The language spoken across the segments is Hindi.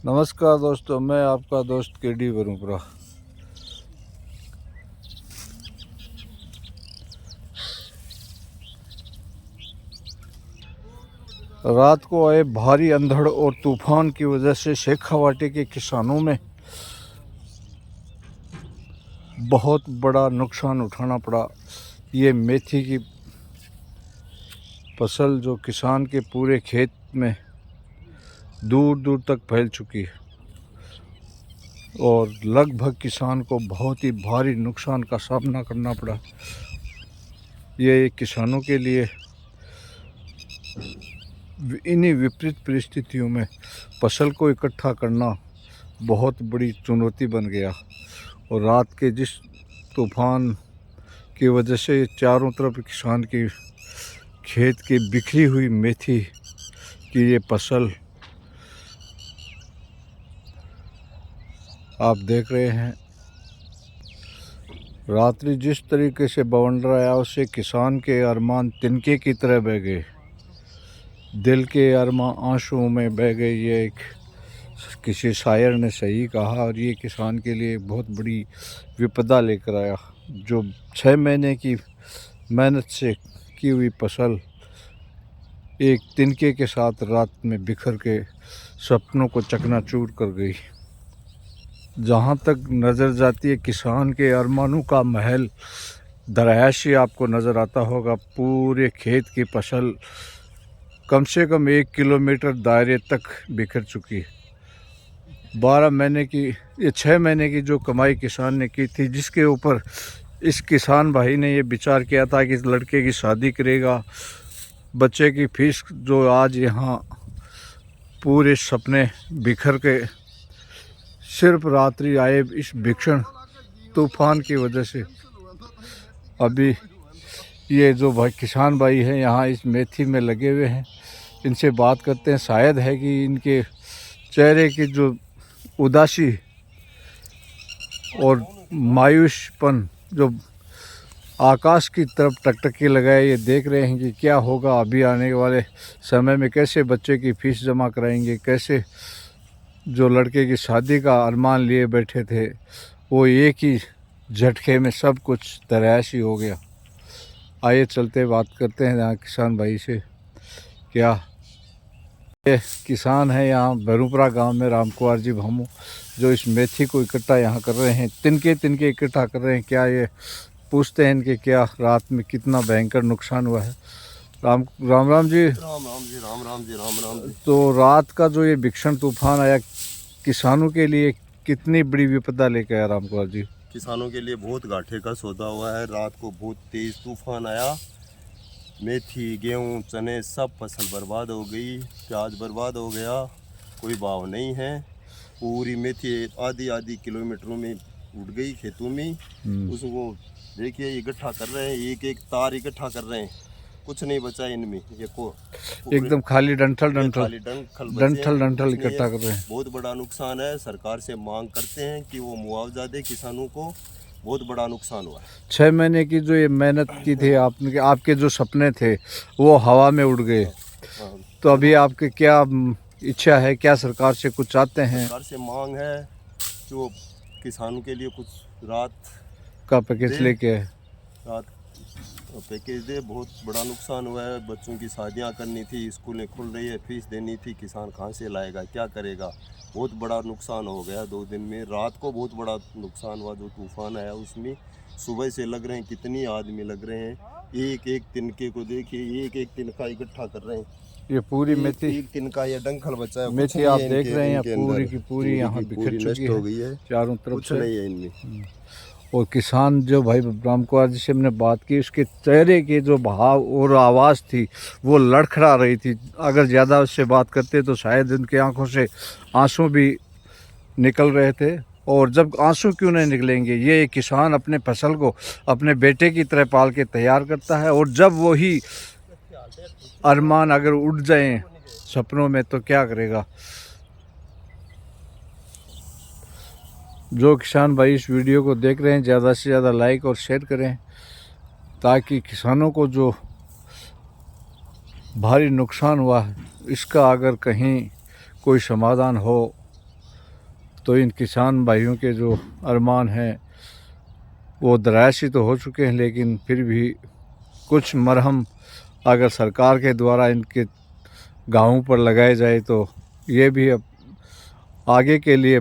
नमस्कार दोस्तों, मैं आपका दोस्त केडी वरुपुरा। रात को आए भारी अंधड़ और तूफान की वजह से शेखावाटी के किसानों में बहुत बड़ा नुकसान उठाना पड़ा। ये मेथी की फसल जो किसान के पूरे खेत में दूर दूर तक फैल चुकी है और लगभग किसान को बहुत ही भारी नुकसान का सामना करना पड़ा। ये किसानों के लिए इन्हीं विपरीत परिस्थितियों में फसल को इकट्ठा करना बहुत बड़ी चुनौती बन गया। और रात के जिस तूफान की वजह से चारों तरफ किसान की खेत की बिखरी हुई मेथी की ये फसल आप देख रहे हैं। रात्रि जिस तरीके से बवंडर आया उससे किसान के अरमान तिनके की तरह बह गए, दिल के अरमान आंसुओं में बह गए। ये एक किसी शायर ने सही कहा और ये किसान के लिए बहुत बड़ी विपदा लेकर आया। जो 6 महीने की मेहनत से की हुई फसल एक तिनके के साथ रात में बिखर के सपनों को चकनाचूर कर गई। जहाँ तक नज़र जाती है किसान के अरमानों का महल दरयाशी आपको नज़र आता होगा। पूरे खेत की फसल कम से कम 1 किलोमीटर दायरे तक बिखर चुकी है। 12 महीने की ये 6 महीने की जो कमाई किसान ने की थी, जिसके ऊपर इस किसान भाई ने ये विचार किया था कि इस लड़के की शादी करेगा, बच्चे की फीस, जो आज यहाँ पूरे सपने बिखर के सिर्फ रात्रि आए इस भीषण तूफान की वजह से। अभी ये जो भाई किसान भाई हैं यहाँ इस मेथी में लगे हुए हैं, इनसे बात करते हैं। शायद है कि इनके चेहरे की जो उदासी और मायूसपन जो आकाश की तरफ टकटकी लगाए, ये देख रहे हैं कि क्या होगा अभी आने वाले समय में, कैसे बच्चे की फीस जमा कराएंगे, कैसे जो लड़के की शादी का अरमान लिए बैठे थे वो एक ही झटके में सब कुछ तराशी हो गया। आइए चलते बात करते हैं यहाँ किसान भाई से। क्या ये किसान है यहाँ वरुपुरा गांव में, राम कुमार जी भामू, जो इस मेथी को इकट्ठा यहाँ कर रहे हैं, तिनके तिनके इकट्ठा कर रहे हैं। क्या ये पूछते हैं इनके क्या रात में कितना भयंकर नुकसान हुआ है। राम राम जी। राम राम जी, राम राम जी, राम राम जी। तो रात का जो ये भीषण तूफान आया किसानों के लिए कितनी बड़ी विपदा लेके आया राम कुमार जी? किसानों के लिए बहुत घाटे का सौदा हुआ है। रात को बहुत तेज तूफान आया, मेथी, गेहूं, चने सब फसल बर्बाद हो गई, प्याज बर्बाद हो गया, कोई भाव नहीं है। पूरी मेथी आधी आधी किलोमीटरों में उड़ गई खेतों में। उसको देखिए इकट्ठा कर रहे हैं, एक एक तार इकट्ठा कर रहे हैं, कुछ नहीं बचा इनमें। ये को एकदम खाली डंठल इकट्ठा इकट्ठा कर रहे हैं। बहुत बड़ा नुकसान है। सरकार से मांग करते हैं कि वो मुआवजा दे किसानों को, बहुत बड़ा नुकसान हुआ है। 6 महीने की जो ये मेहनत की थी आपने, आपके जो सपने थे वो हवा में उड़ गए। तो अभी आपके क्या इच्छा है, क्या सरकार से कुछ चाहते हैं? सरकार से मांग है जो किसानों के लिए कुछ रात का पैकेज लेके रात पैकेज दे। बहुत बड़ा नुकसान हुआ है। बच्चों की शादियां करनी थी, स्कूलें खुल रही है, फीस देनी थी, किसान कहाँ से लाएगा, क्या करेगा। बहुत बड़ा नुकसान हो गया 2 दिन में। रात को बहुत बड़ा नुकसान हुआ, जो तूफान आया उसमें। सुबह से लग रहे हैं कितनी आदमी लग रहे हैं, एक एक तिनके को देखिए, एक एक तिनका इकट्ठा कर रहे हैं। ये पूरी मेथी, एक तिनका ये डंखल बचा है, मेथी आप देख रहे हैं पूरी की पूरी यहाँ बिखर चुकी हो गई है, चारों तरफ कुछ से। नहीं है इनमें। और किसान जो भाई राम कुमार जी से हमने बात की, उसके चेहरे के जो भाव और आवाज़ थी वो लड़खड़ा रही थी। अगर ज़्यादा उससे बात करते तो शायद उनकी आंखों से आंसू भी निकल रहे थे। और जब आंसू क्यों नहीं निकलेंगे, ये किसान अपने फसल को अपने बेटे की तरह पाल के तैयार करता है, और जब वही अरमान अगर उड़ जाएं सपनों में तो क्या करेगा। जो किसान भाई इस वीडियो को देख रहे हैं, ज़्यादा से ज़्यादा लाइक और शेयर करें, ताकि किसानों को जो भारी नुकसान हुआ है इसका अगर कहीं कोई समाधान हो तो इन किसान भाइयों के जो अरमान हैं वो दराशी तो हो चुके हैं, लेकिन फिर भी कुछ मरहम अगर सरकार के द्वारा इनके गाँवों पर लगाए जाए तो ये भी अब आगे के लिए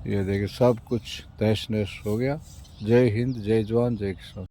ये देखिए सब कुछ तहस नहस हो गया। जय हिंद, जय जवान, जय किसान।